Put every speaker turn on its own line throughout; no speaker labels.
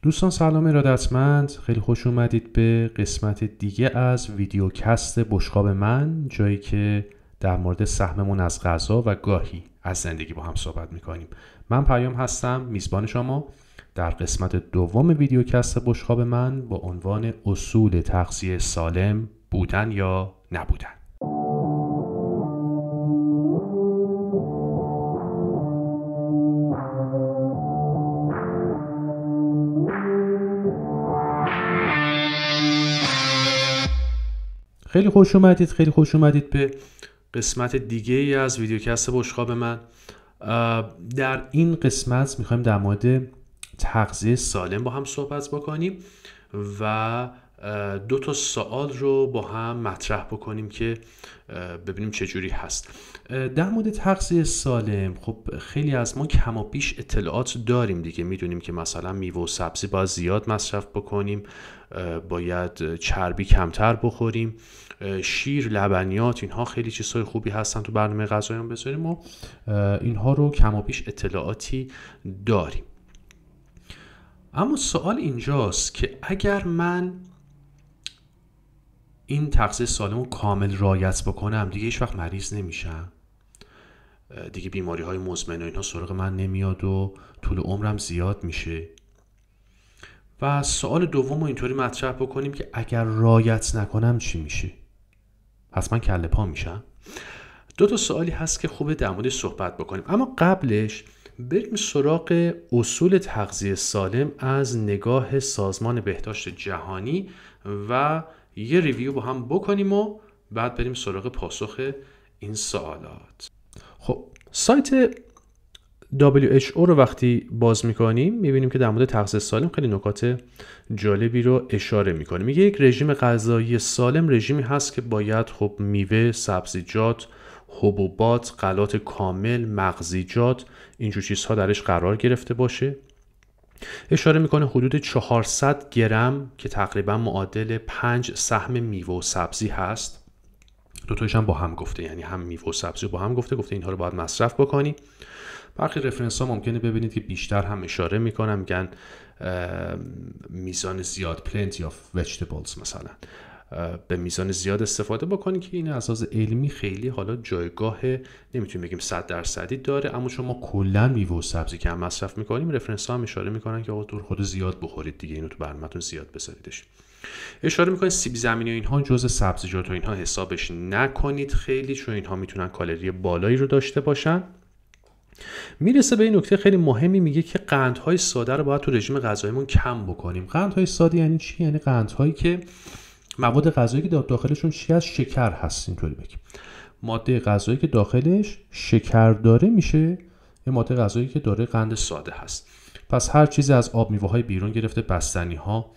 دوستان سلام ارادتمند، خیلی خوش اومدید به قسمت دیگه از ویدیوکست بشقاب من، جایی که در مورد سهممون از غذا و گاهی از زندگی با هم صحبت میکنیم. من پیام هستم، میزبان شما در قسمت دوم ویدیوکست بشقاب من با عنوان اصول تغذیه سالم بودن یا نبودن. خیلی خوش اومدید به قسمت دیگه ای از ویدیوکست بشقاب من. در این قسمت میخوایم در مورد تغذیه سالم با هم صحبت بکنیم و 2 سوال رو با هم مطرح بکنیم که ببینیم چه جوری هست. در مورد تغذیه سالم خب خیلی از ما کم و بیش اطلاعات داریم دیگه، میدونیم که مثلا میوه و سبزی باید زیاد مصرف بکنیم، باید چربی کمتر بخوریم، شیر، لبنیات، اینها خیلی چیزهای خوبی هستن تو برنامه غذاییمون بذاریم و اینها رو کم و بیش اطلاعاتی داریم. اما سوال اینجاست که اگر من این تغذیه سالم رو کامل رعایت بکنم دیگه هیچ وقت مریض نمیشم، دیگه بیماری های مزمن و اینها سراغ من نمیاد و طول عمرم زیاد میشه. و سوال دوم رو اینطوری مطرح بکنیم که اگر رعایت نکنم چی میشه؟ حتما کله پا میشم. 2 سوالی هست که خوبه در مورد صحبت بکنیم، اما قبلش بریم سراغ اصول تغذیه سالم از نگاه سازمان بهداشت جهانی و یه ریویو با هم بکنیم و بعد بریم سراغ پاسخ این سوالات. خب سایت WHO رو وقتی باز میکنیم میبینیم که در مورد تغذیه سالم خیلی نکات جالبی رو اشاره میکنه. میگه یک رژیم غذایی سالم رژیمی هست که باید خب میوه، سبزیجات، حبوبات، غلات کامل، مغزیجات، اینجور چیزها درش قرار گرفته باشه. اشاره میکنه حدود 400 گرم که تقریبا معادل 5 سهم میوه و سبزی هست. 2 تایش هم با هم گفته، یعنی هم میوه و سبزی با هم گفته اینها رو باید مصرف بکنی. برخی رفرنس ها ممکنه ببینید که بیشتر هم اشاره میکنن، میگن میزان زیاد plenty of vegetables، مثلا به میزان زیاد استفاده بکنی که این از لحاظ علمی خیلی حالا جایگاه نمیتونیم بگیم 100% داره، اما شما کلا میوه و سبزی که هم مصرف میکنیم رفرنس ها هم اشاره میکنن که آقا دور خود زیاد بخورید دیگه، اینو تو برنامه‌تون زیاد بذاریدش. اشاره میکنن سیب زمینی و اینها جزء سبزیجات و اینها حسابش نکنید خیلی، چون اینها میتونن کالری بالایی رو داشته باشن. میرسه به این نکته خیلی مهمی، میگه که قندهای ساده رو باید تو رژیم غذاییمون کم بکنیم. قندهای ساده یعنی چی؟ یعنی قندهایی که مواد غذایی که داخلشون چی از شکر هست، اینطوری بگیم ماده غذایی که داخلش شکر داره میشه یه ماده غذایی که داره قند ساده هست. پس هر چیزی از آب میوه های بیرون گرفته، بستنی ها،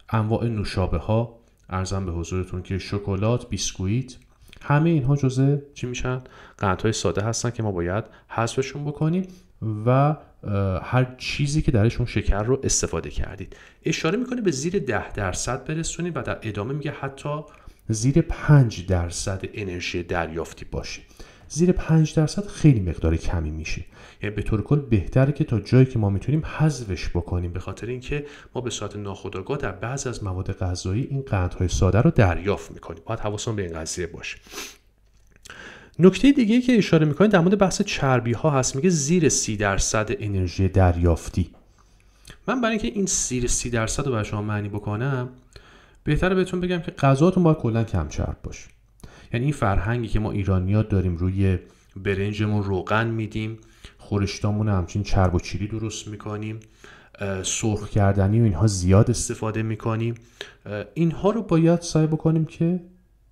انواع نوشابه ها، عرضم به حضورتون که شکلات، بیسکویت، همه اینها جزء چی میشن؟ قندهای ساده هستن که ما باید حذفشون بکنیم و هر چیزی که درشون شکر رو استفاده کردید. اشاره میکنه به زیر 10% برسونید و در ادامه میگه حتی زیر 5% انرژی دریافتی باشه. زیر 5% خیلی مقدار کمی میشه، یعنی به طور کل بهتره که تا جایی که ما میتونیم حذفش بکنیم، به خاطر اینکه ما به صورت ناخودآگاه در بعضی از مواد غذایی این قندهای ساده رو دریافت میکنیم. باید حواسمون به این قضیه باشه. نکته دیگه که اشاره میکنه در مورد بحث چربی ها هست، میگه زیر 30% انرژی دریافتی. من برای اینکه این زیر 30% رو برای شما معنی بکنم بهتره بهتون بگم که غذاتون باید کلا کم چرب باشه. یعنی این فرهنگی که ما ایرانی‌ها داریم روی برنجمون روغن میدیم، خورشتامون همچین چرب و چیلی درست میکنیم، سرخ کردنی و اینها زیاد استفاده میکنیم، اینها رو باید سعی بکنیم که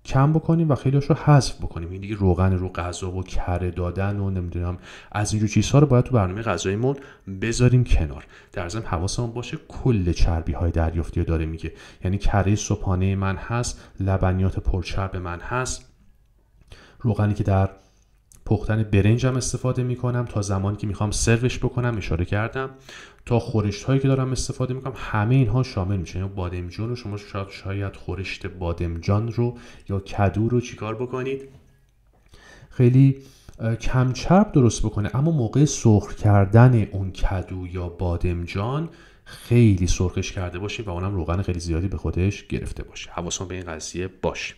کم بکنیم و خیلی‌هاش رو حذف بکنیم. این دیگه روغن رو غذا و کره دادن و نمیدونم از اینجور چیزها رو باید تو برنامه غذاییمون بذاریم کنار. در ضمن حواسمون باشه کل چربی‌های دریافتی رو داره میگه، یعنی کره صبحانه من هست، لبنیات پرچرب من هست، روغنی که در پختن برنجم استفاده میکنم تا زمانی که میخوام سروش بکنم اشاره کردم، تا خورشت هایی که دارم استفاده میکنم، همه اینها شامل میشه. یا بادمجان رو شما شاید خورشت بادمجان رو یا کدو رو چیکار بکنید؟ خیلی کم چرب درست بکنه، اما موقع سرخ کردن اون کدو یا بادمجان خیلی سرخش کرده باشیم و اونم روغن خیلی زیادی به خودش گرفته باشه. حواسمون به این قضیه باشه.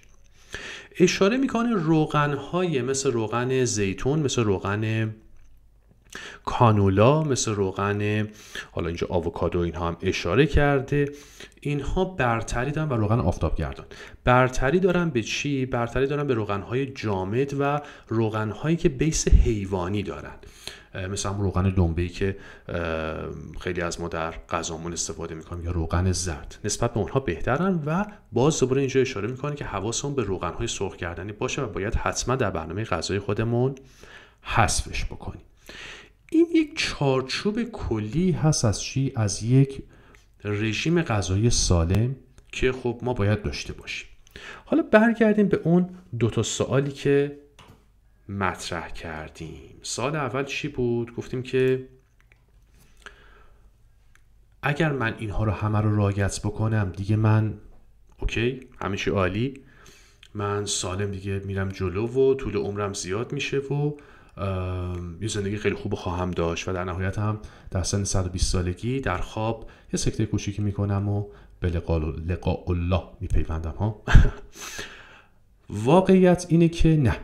اشاره میکنه روغن‌های مثل روغن زیتون، مثل روغن کانولا، مثل روغن حالا اینجا آووکادو، اینها هم اشاره کرده، اینها برتری دارن و روغن آفتابگردان برتری دارن به چی؟ برتری دارن به روغن‌های جامد و روغن‌هایی که بیس حیوانی دارن، مثل هم روغن دنبه‌ای که خیلی از ما در غذامون استفاده میکنیم، یا روغن زرد، نسبت به اونها بهترن. و باز دوباره اینجا اشاره میکنه که حواسمون به روغن‌های سرخ کردنی باشه و باید حتما در برنامه غذایی خودمون حذفش بکنیم. این یک چارچوب کلی هست از چی؟ از یک رژیم غذایی سالم که خب ما باید داشته باشیم. حالا برگردیم به اون 2 سوالی که مطرح کردیم. سوال اول چی بود؟ گفتیم که اگر من اینها رو همه رو رعایت بکنم دیگه من اوکی، همه چی عالی، من سالم دیگه میرم جلو و طول عمرم زیاد میشه و یه زندگی خیلی خوب خواهم داشت و در نهایت هم در سن 120 سالگی در خواب یه سکته کوچیکی میکنم و به لقاء الله میپیوندم ها. واقعیت اینه که نه.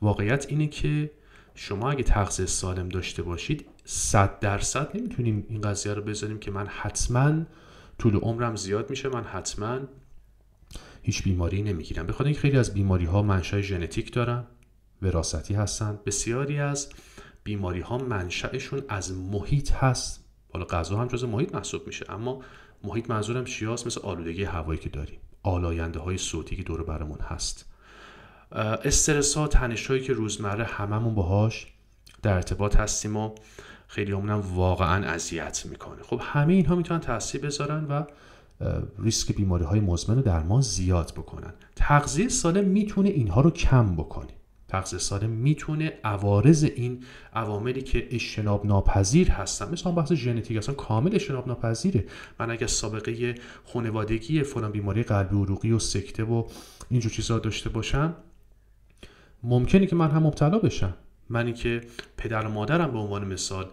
واقعیت اینه که شما اگه تغذیه سالم داشته باشید 100% نمیتونیم این قضیه رو بذاریم که من حتما طول عمرم زیاد میشه، من حتما هیچ بیماری نمیگیرم. بخاطر اینکه خیلی از بیماری ها منشأ ژنتیک دارن، وراثتی هستن. بسیاری از بیماری ها منشأشون از محیط هست. حالا غذا هم جزء محیط محسوب میشه، اما محیط منظورم چی هست؟ مثل آلودگی هوایی که داریم، آلاینده های صوتی که دور برمون هست، استرس ها، تنش هایی که روزمره هممون باهاش در ارتباط هستیم و خیلی همونم واقعا اذیت میکنه. خب همه اینها میتونن تاثیر بذارن و ریسک بیماری های مزمن رو در ما زیاد بکنن. تغذیه سالم میتونه اینها رو کم بکنه. تغذیه سالم میتونه عوارض این عواملی که اجتناب ناپذیر هستن، مثلا بحث ژنتیک اصلا کامل اجتناب ناپذیره. من اگه سابقه خانوادگی فلان بیماری قلبی عروقی و سکته و اینجور چیزا داشته باشم، ممکنه که من هم مبتلا بشم. منی که پدر و مادرم به عنوان مثال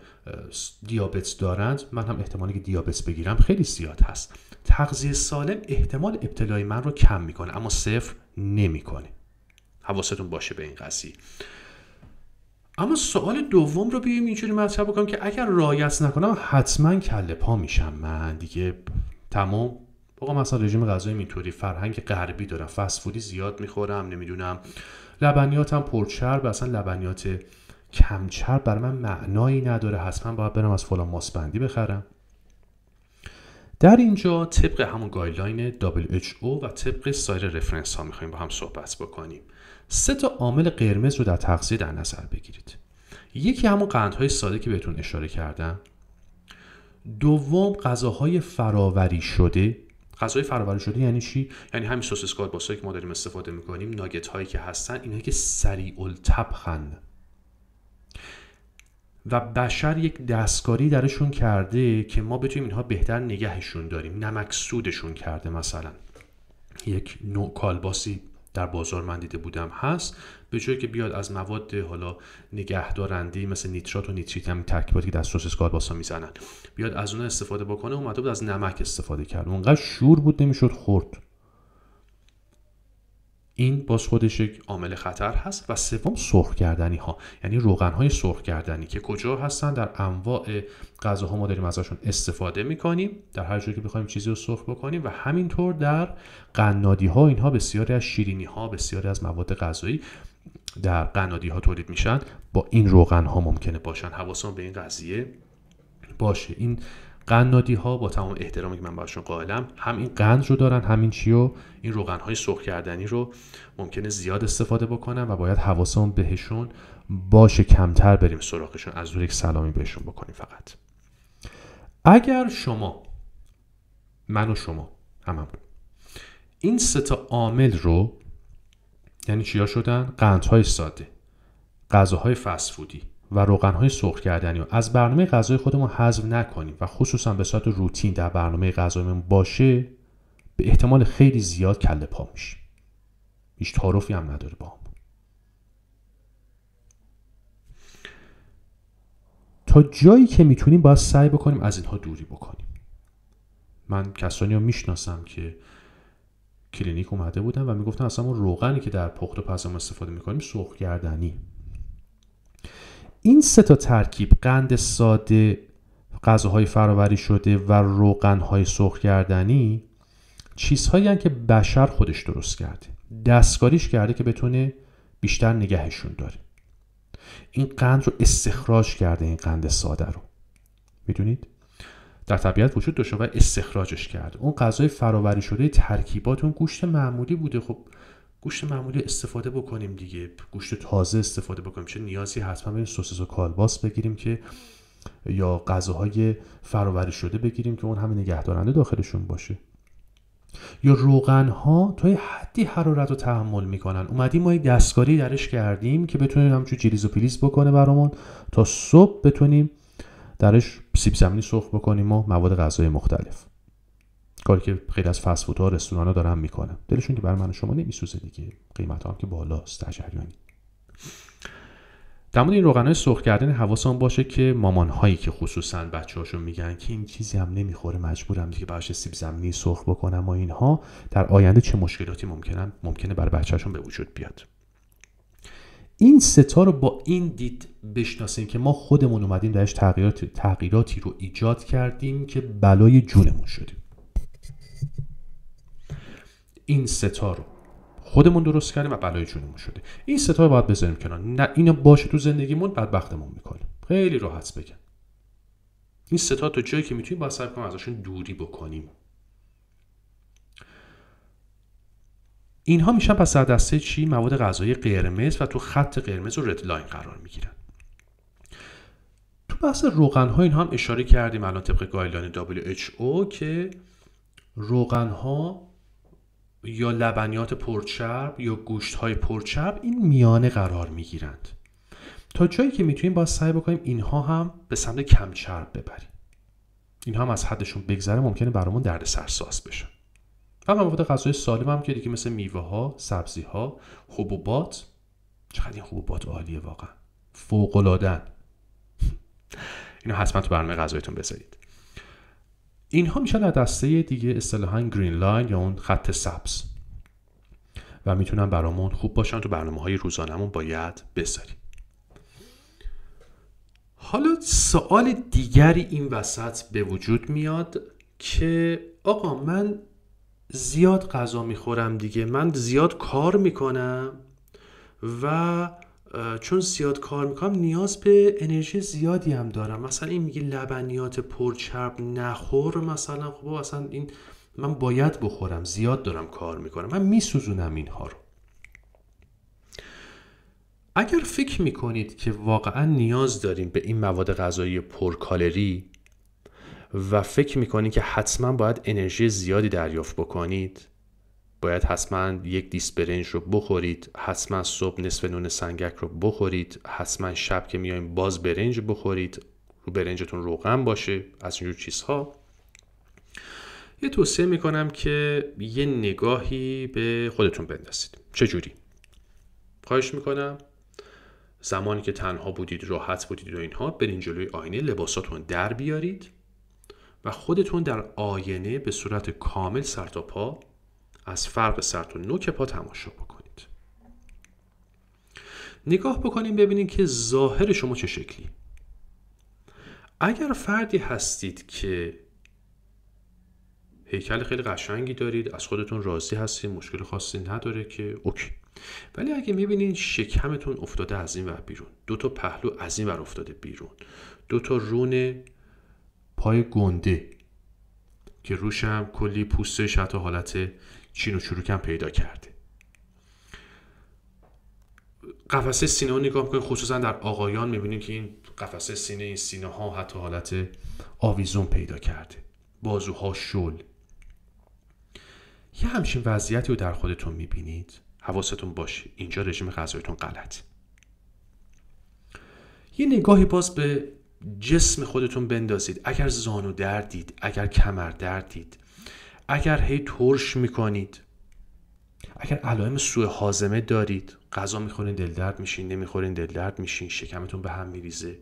دیابت دارند، من هم احتمالی که دیابت بگیرم خیلی زیاد هست. تغذیه سالم احتمال ابتلای من رو کم میکنه اما صفر نمیکنه. حواستون باشه به این قضیه. اما سوال دوم رو بیایم اینجوری مطرح بکنم که اگر رعایت نکنم حتما کله پا میشم، من دیگه تمام. آقا مثلا رژیم غذایی اینطوری، فرهنگ غربی دارم، فست فودی زیاد میخورم، نمیدونم لبنیاتم پرچرب، اصلا لبنیات کم چرب برای من معنایی نداره، حتما باید برم از فلان ماسبندی بخرم. در اینجا طبق همون گایدلاین WHO و طبق سایر رفرنس ها میخوایم با هم صحبت بکنیم. 3 عامل قرمز رو در تغذیه در نظر بگیرید. یکی همون قندهای ساده که بهتون اشاره کردم. دوم غذاهای فراوری شده. غذای فراوری شده یعنی چی؟ یعنی همین سس کالباسایی که ما داریم استفاده میکنیم، ناگت هایی که هستن، اینایی که سریع الطبخن و بشر یک دستکاری درشون کرده که ما بتونیم اینها بهتر نگهشون داریم. نمکسودشون کرده. مثلا یک نوع کالباسی در بازار من دیده بودم هست، به جایی که بیاد از مواد حالا نگهدارنده مثل نیترات و نیتریت، همین ترکیباتی که در سس کالباسا میزنن، بیاد از اونها استفاده بکنه، اومده بود از نمک استفاده کرد، اونقدر شور بود نمیشد خورد. این باز خودش یک عامل خطر هست. و سوم سرخ کردنی ها، یعنی روغن های سرخ کردنی که کجا هستن؟ در انواع غذاها ما داریم ازشون استفاده میکنیم، در هر جایی که بخوایم چیزی رو سرخ بکنیم، و همینطور در قنادی ها. اینها بسیاری از شیرینی ها، بسیاری از مواد غذایی در قنادی ها تولید میشن، با این روغن ها ممکنه باشن. حواسمون به این قضیه باشه. این قنادی ها با تمام احترامی که من باشون قائلم، هم این قند رو دارن، همین چیو، این روغن های سرخ کردنی رو ممکنه زیاد استفاده بکنن و باید حواسمون بهشون باشه، کمتر بریم سراغشون، از دور یک سلامی بهشون بکنیم. فقط اگر شما، من و شما هممون این 3 عامل رو، یعنی چیا شدن؟ قندهای ساده، غذاهای فست فودی و روغن‌های سرخ کردنی رو از برنامه غذایی خودمون حذف نکنیم و خصوصا به صورت روتین در برنامه غذاییمون باشه، به احتمال خیلی زیاد کله پا میشیم. هیچ تعارفی هم نداره با هم. تا جایی که میتونیم باید سعی بکنیم از اینها دوری بکنیم. من کسانی رو میشناسم که کلینیک اومده بودن و میگفتن اصلا اون روغنی که در پخت و پز ما استفاده میکنیم سرخ گردنی. این 3 تا ترکیب، قند ساده، غذاهای فرآوری شده و روغن‌های سرخ گردنی، چیزهایی هستند که بشر خودش درست کرده، دستکاریش کرده که بتونه بیشتر نگهشون داره. این قند رو استخراج کرده، این قند ساده رو میدونید در طبیعت وجود داشته و استخراجش کرده. اون غذای فرآوری شده ترکیبات اون گوشت معمولی بوده. خب گوشت معمولی استفاده بکنیم دیگه، گوشت تازه استفاده بکنیم، چه نیازی حتما بریم سوسیس و کالباس بگیریم که یا غذاهای فرآوری شده بگیریم که اون همه نگهدارنده داخلشون باشه. یا روغن ها تا یه حدی حرارت رو تحمل میکنن، اومدیم ما یه دستکاری درش کردیم که بتونیم همچون جلیز و پلیز بکنه برامون تا صبح بتونیم درش سیب زمینی سرخ بکنیم و مواد غذایی مختلف، کاری که خیلی از فست فودها و رستوران‌ها دارن میکنن. دلشون که برای من و شما نمیسوزه دیگه، قیمت هم که بالاست در جریانی. در مورد این روغن‌های سرخ کردن حواسمون باشه که مامان‌هایی که خصوصا بچه‌هاشون میگن که این چیزی هم نمیخوره، مجبورم دیگه براش سیب زمینی سرخ بکنم و اینها، در آینده چه مشکلاتی ممکنه برای بچه‌شون به وجود بیاد. این 3 تا رو با این دید بشناسیم که ما خودمون اومدیم درش تغییراتی رو ایجاد کردیم که بلای جونمون شدیم. این 3 تا رو خودمون درست کردیم و بلای جونمون شده. این 3 تا رو باید بذاریم کنار. نه اینا باشه تو زندگیمون بدبختمون میکنه. خیلی راحت بگم. این 3 تا جایی که میتونیم باید سعی کنیم ازشون دوری بکنیم. اینها میشن پس در دسته چی؟ مواد غذایی قرمز و تو خط قرمز و رد لاین قرار میگیرن. تو بحث روغن ها اینها هم اشاره کردیم الان طبق گایدلاین WHO که روغن ها یا لبنیات پرچرب یا گوشت های پرچرب این میانه قرار میگیرند. تا جایی که میتونیم باید سعی بکنیم اینها هم به سمت کم چرب ببریم. اینها هم از حدشون بگذره ممکنه برامون دردسرساز بشه. و مواد غذایی سالم هم که دیگه مثل میوه ها، سبزی ها، حبوبات. چقدر این حبوبات عالیه واقعا، فوق العاده. اینو حتما تو برنامه غذایتون بذارید. اینها میشن در دسته دیگه اصطلاحاً گرین لاین یا اون خط سبز و میتونن برامون خوب باشن، تو برنامه‌های روزانه‌مون باید بذاریم. حالا سوال دیگری این وسط به وجود میاد که آقا من زیاد غذا میخورم دیگه، من زیاد کار میکنم و چون زیاد کار میکنم نیاز به انرژی زیادی هم دارم. مثلا این میگه لبنیات پرچرب نخور، مثلا خب اصلا این من باید بخورم، زیاد دارم کار میکنم، من میسوزونم اینها رو. اگر فکر میکنید که واقعا نیاز داریم به این مواد غذایی پرکالری و فکر میکنید که حتما باید انرژی زیادی دریافت بکنید، باید حتما 1 دیس برنج رو بخورید، حتما صبح نصف نون سنگک رو بخورید، حتما شب که میایم باز برنج بخورید، رو برنجتون روغن باشه، از اینجور چیزها، یه توصیه میکنم که یه نگاهی به خودتون بندازید. چجوری؟ خواهش میکنم زمانی که تنها بودید، راحت بودید و اینها، برین جلوی آینه، لباساتون در بیارید و خودتون در آینه به صورت کامل سر تا پا از فرق سر تا نوک پا تماشا بکنید. نگاه بکنید ببینید که ظاهر شما چه شکلی. اگر فردی هستید که هیکل خیلی قشنگی دارید، از خودتون راضی هستید، مشکل خاصی نداره که اوکی. ولی اگه میبینید شکمتون افتاده از این ور بیرون، 2 تا پهلو از این ور افتاده بیرون، 2 تا رون پای گنده که روش هم کلی پوستش حتی حالت چین و چروکم پیدا کرده، قفسه سینه ها نگاه میکنید، خصوصا در آقایان میبینید که این قفسه سینه، این سینه ها حتی حالت آویزون پیدا کرده، بازوها شل. یه همچین وضعیتی رو در خودتون میبینید، حواستون باشه اینجا رژیم غذاییتون غلط. یه نگاهی باز به جسم خودتون بندازید. اگر زانو دردید، اگر کمر دردید، اگر هی ترش میکنید، اگر علائم سوء هاضمه دارید، غذا میخورین دل درد میشین، نمیخورین دل درد میشین، شکمتون به هم میریزه،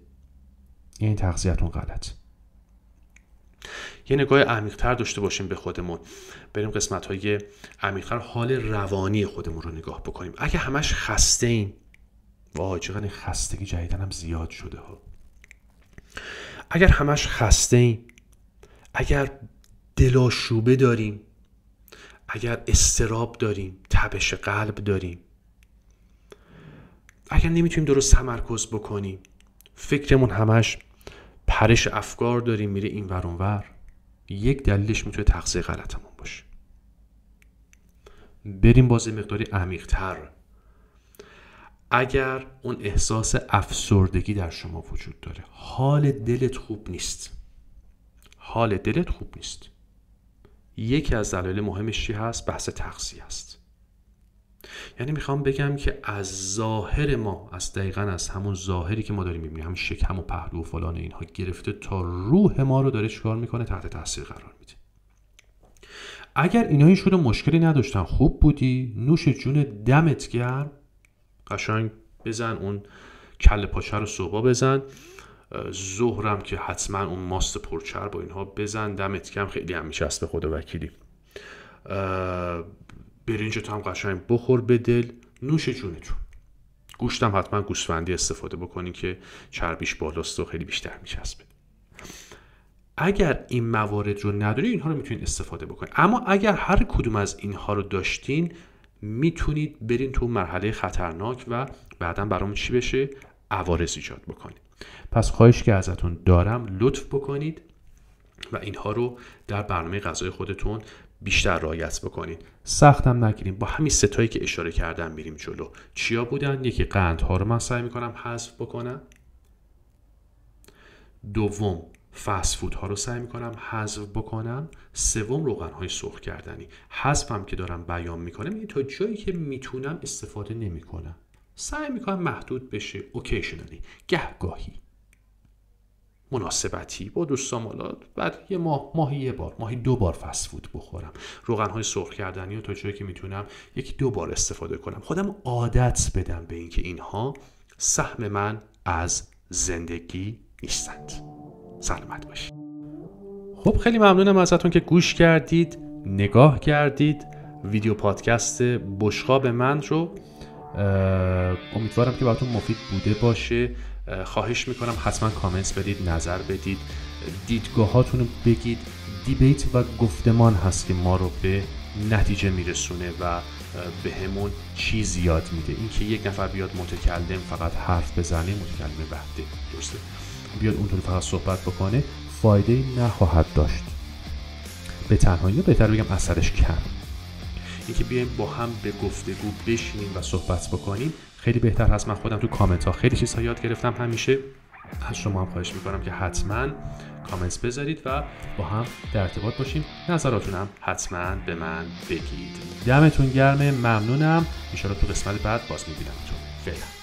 این تغذیه‌تون غلط. یه نگاه عمیق‌تر داشته باشیم به خودمون، بریم قسمت‌های عمیق‌تر، حال روانی خودمون رو نگاه بکنیم. اگه همش خسته ایم، وای چقدر این خستگی جدیدن هم زیاد شده ها. اگر همش خسته ایم، اگر دلاشوبه داریم، اگر اضطراب داریم، تپش قلب داریم، اگر نمیتونیم درست تمرکز بکنیم، فکرمون همش پرش افکار داریم میره این ور اون ور، یک دلیلش میتونه تغذیه غلطمون باشه. بریم باز مقداری عمیق‌تر. اگر اون احساس افسردگی در شما وجود داره، حال دلت خوب نیست، یکی از دلایل مهمش چی هست؟ بحث تغذیه است. یعنی میخوام بگم که از ظاهر ما، از دقیقاً از همون ظاهری که ما داریم میبینیم، همون شکم و پهلو و فلان اینها گرفته تا روح ما رو داره چیکار میکنه؟ تحت تاثیر قرار میده. اگر اینا هیچ مشکلی نداشتن، خوب بودی، نوش جون، دمت گرم، قشنگ بزن اون کله پاچه رو صبح بزن، ظهرم که حتما اون ماست پرچرب و اینها بزن، دمت گرم، خیلی هم میچسبه خدا وکیلی. برنج تو هم قشنگ بخور به دل، نوش جونتون. گوشتم حتما گوسفندی استفاده بکنین که چربیش بالاست و خیلی بیشتر میچسبه. اگر این موارد رو نداری، اینها رو میتونید استفاده بکنید. اما اگر هر کدوم از اینها رو داشتین، میتونید برین تو مرحله خطرناک و بعداً برامون چی بشه؟ عوارض ایجاد بکنید. پس خواهش که ازتون دارم لطف بکنید و اینها رو در برنامه غذای خودتون بیشتر رعایت بکنید. سختم نگیریم، با همین ستایی که اشاره کردم میریم جلو. چیا بودن؟ یکی قندها رو من سعی میکنم حذف بکنم. دوم فست فود ها رو سعی میکنم حذف بکنم. سوم روغن های سرخ کردنی. حذفم که دارم بیان میکنم این تا جایی که میتونم استفاده نمیکنم. سعی میکنم محدود بشه، اوکیشنالی، گهگاهی، مناسبتی با دوستام، حالا بعد یه ماهی یه بار، ماهی 2 بار فست فود بخورم. روغن های سرخ کردنی رو تا جایی که میتونم 1-2 بار استفاده کنم. خودم عادت بدم به اینکه اینها سهم من از زندگی نیستند. سلامت باشید. خب خیلی ممنونم ازتون که گوش کردید، نگاه کردید ویدیو پادکست بشقاب من رو. امیدوارم که براتون مفید بوده باشه. خواهش میکنم حتما کامنت بدید، نظر بدید، دیدگاهاتون رو بگید. دیبیت و گفتمان هست که ما رو به نتیجه میرسونه و به همون چیز یاد میده. این که یک نفر بیاد متکلم فقط حرف بزنه، متکلم وحده، درسته، بیاد اونطوری فقط صحبت بکنه، فایده نخواهد داشت. به تنهایی بهتر بگم اثرش کم. اینکه بیایم با هم به گفتگو بشینیم و صحبت بکنیم خیلی بهتر هست. من خودم تو کامنت ها خیلی چیزها یاد گرفتم. همیشه از شما هم خواهش میکنم که حتما کامنت بذارید و با هم در ارتباط باشیم. نظراتون هم حتما به من بگید. دمتون گرمه، ممنونم. ان شاءالله تو قسمت بعد باز میبینمتون. فعلا